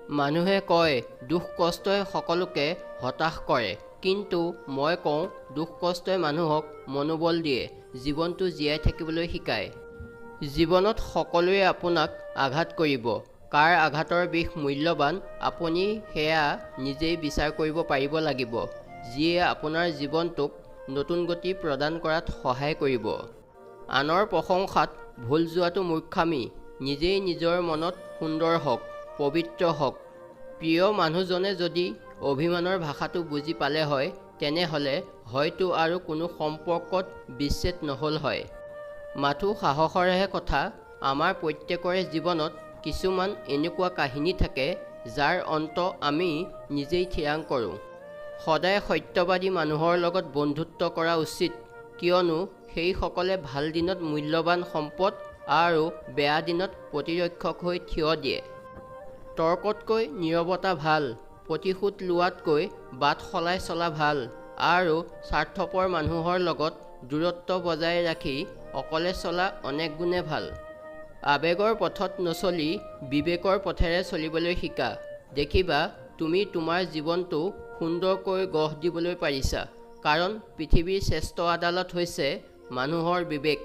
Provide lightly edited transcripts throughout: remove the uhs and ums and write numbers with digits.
মানুহে কয় দুখ কষ্টই সকলোকে হতাশ কৰে, কিন্তু মই কওঁ দুখ কষ্টই মানুহক মনোবল দিয়ে, জীৱনটো জীয়াই থাকিবলৈ শিকায়। জীৱনত সকলোৱে আপোনাক আঘাত কৰিব। কাৰ আঘাতৰ বিষ মূল্যৱান আপুনি সেয়া নিজেই বিচাৰ কৰিব পাৰিব লাগিব, যিয়ে আপোনাৰ জীৱনটোক নতুন গতি প্ৰদান কৰাত সহায় কৰিব। আনৰ প্ৰশংসাত ভুল যোৱাটো মূৰ্খামি। নিজেই নিজৰ মনত সুন্দৰ হওক, পবিত্ৰ হওক। প্ৰিয় মানুহজনে যদি অভিমানৰ ভাষাটো বুজি পালে হয়, তেনেহ'লে হয়তো আৰু কোনো সম্পৰ্কত বিচ্ছেদ নহ'ল হয়। মাথো সাহসৰেহে কথা। আমাৰ প্ৰত্যেকৰে জীৱনত কিছুমান এনেকুৱা কাহিনী থাকে, যাৰ অন্ত আমি নিজেই থিৰাং কৰোঁ। সদায় সত্যবাদী মানুহৰ লগত বন্ধুত্ব কৰা উচিত, কিয়নো সেইসকলে ভাল দিনত মূল্যৱান সম্পদ আৰু বেয়া দিনত প্ৰতিৰক্ষক হৈ থিয় দিয়ে। তৰ্কতকৈ নীৰৱতা ভাল, প্ৰতিশোধ লোৱাতকৈ বাট সলাই চলা ভাল, আৰু স্বাৰ্থপৰ মানুহৰ লগত দূৰত্ব বজাই ৰাখি অকলে চলা অনেক গুণে ভাল। আৱেগৰ পথত নচলি বিবেকৰ পথেৰে চলিবলৈ শিকা। দেখিবা তুমি তোমাৰ জীৱনটো সুন্দৰকৈ গঢ় দিবলৈ পাৰিছা, কাৰণ পৃথিৱীৰ শ্ৰেষ্ঠ আদালত হৈছে মানুহৰ বিবেক।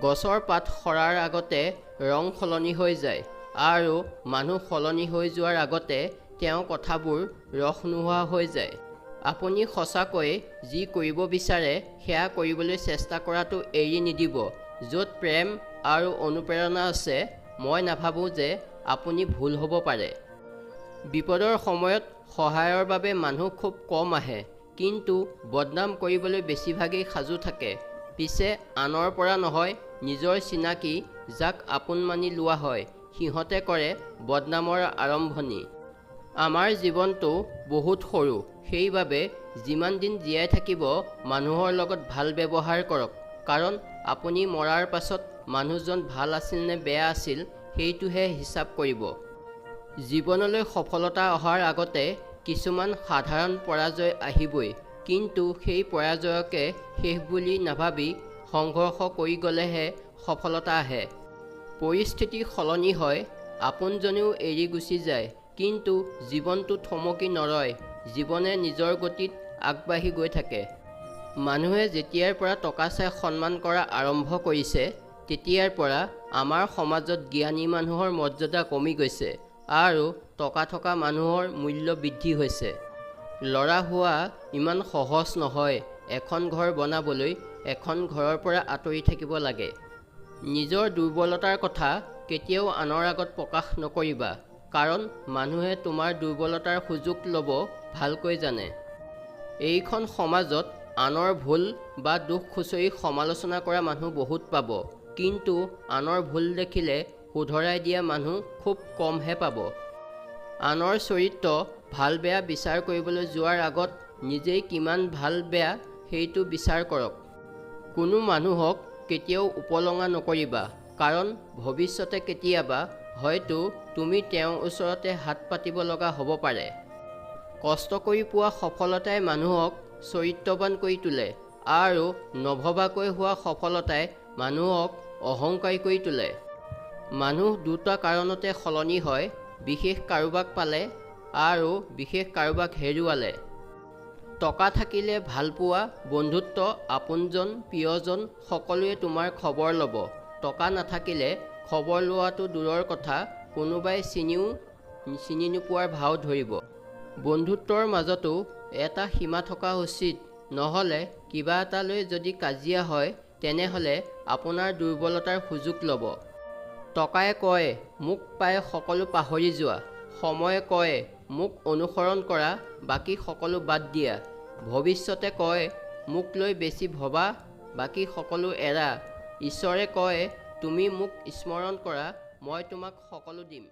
গছৰ পাত সৰাৰ আগতে ৰং সলনি হৈ যায়, আৰু মানুহ সলনি হৈ যোৱাৰ আগতে তেওঁৰ কথাবোৰ ৰস নোহোৱা হৈ যায়। আপুনি সঁচাকৈয়ে যি কৰিব বিচাৰে সেয়া কৰিবলৈ চেষ্টা কৰাটো এৰি নিদিব। য'ত প্ৰেম আৰু অনুপ্ৰেৰণা আছে, মই নাভাবোঁ যে আপুনি ভুল হ'ব পাৰে। বিপদৰ সময়ত সহায়ৰ বাবে মানুহ খুব কম আহে, কিন্তু বদনাম কৰিবলৈ বেছিভাগেই সাজু থাকে। পিছে আনৰ পৰা নহয়, নিজৰ চিনাকি যাক আপোন মানি লোৱা হয়, সিহঁতে কৰে বদনামৰ আৰম্ভণি। আমাৰ জীৱনটো বহুত সৰু, সেইবাবে যিমান দিন জীয়াই থাকিব মানুহৰ লগত ভাল ব্যৱহাৰ কৰক, কাৰণ আপুনি মৰাৰ পাছত মানুহজন ভাল আছিল নে বেয়া আছিল সেইটোহে হিচাপ কৰিব। জীৱনলৈ সফলতা অহাৰ আগতে কিছুমান সাধাৰণ পৰাজয় আহিবই, কিন্তু সেই পৰাজয়কে শেষ বুলি নাভাবি সংঘৰ্ষ কৰি গ'লেহে সফলতা আহে। পৰিস্থিতি সলনি হয়, আপোনজনেও এৰি গুচি যায়, কিন্তু জীৱনটো থমকি নৰয়। জীৱনে নিজৰ গতিত আগবাঢ়ি গৈ থাকে। মানুহে যেতিয়াৰ পৰা টকা চাই সন্মান কৰা আৰম্ভ কৰিছে, তেতিয়াৰ পৰা আমাৰ সমাজত জ্ঞানী মানুহৰ মৰ্যাদা কমি গৈছে আৰু টকা থকা মানুহৰ মূল্য বৃদ্ধি হৈছে। ল'ৰা হোৱা ইমান সহজ নহয়। এখন ঘৰ বনাবলৈ এখন ঘৰৰ পৰা আঁতৰি থাকিব লাগে। নিজৰ দুৰ্বলতাৰ কথা কেতিয়াও আনৰ আগত প্ৰকাশ নকৰিবা, কাৰণ মানুহে তোমাৰ দুৰ্বলতাৰ সুযোগ ল'ব ভালকৈ জানে। এইখন সমাজত আনৰ ভুল বা দুখ খুচৰি সমালোচনা কৰা মানুহ বহুত পাব, কিন্তু আনৰ ভুল দেখিলে শুধৰাই দিয়া মানুহ খুব কমহে পাব। আনৰ চৰিত্ৰ ভাল বেয়া বিচাৰ কৰিবলৈ যোৱাৰ আগত নিজেই কিমান ভাল বেয়া সেইটো বিচাৰ কৰক। কোনো মানুহক কেতিয়াও উপলুঙা নকৰিবা, কাৰণ ভৱিষ্যতে কেতিয়াবা হয়তো তুমি তেওঁৰ ওচৰতে হাত পাতিব লগা হ'ব পাৰে। কষ্ট কৰি পোৱা সফলতাই মানুহক চৰিত্ৰৱান কৰি তোলে, আৰু নভবাকৈ হোৱা সফলতাই মানুহক অহংকাৰী কৰি তোলে। মানুহ দুটা কাৰণতে সলনি হয়, বিশেষ কাৰোবাক পালে আৰু বিশেষ কাৰোবাক হেৰুৱালে। টকা থাকিলে ভালপোৱা, বন্ধুত্ব, আপোনজন, প্ৰিয়জন সকলোৱে তোমাৰ খবৰ ল'ব। টকা নাথাকিলে খবৰ লোৱাটো দূৰৰ কথা, কোনোবাই চিনি নোপোৱাৰ ভাও ধৰিব। বন্ধুত্বৰ মাজতো এটা সীমা থকা উচিত, নহ'লে কিবা এটা লৈ যদি কাজিয়া হয়, তেনেহ'লে আপোনাৰ দুৰ্বলতাৰ সুযোগ ল'ব। টকাই কয় মোক পাই সকলো পাহৰি যোৱা, সময়ে কয় মোক অনুসৰণ কৰা, বাকী সকলো বাদ দিয়া। ভৱিষ্যতে কয় মোক লৈ বেছি ভবা, বাকী সকলো এৰা। ঈশ্বৰে কয় তুমি মোক স্মৰণ কৰা, মই তোমাক সকলো দিম।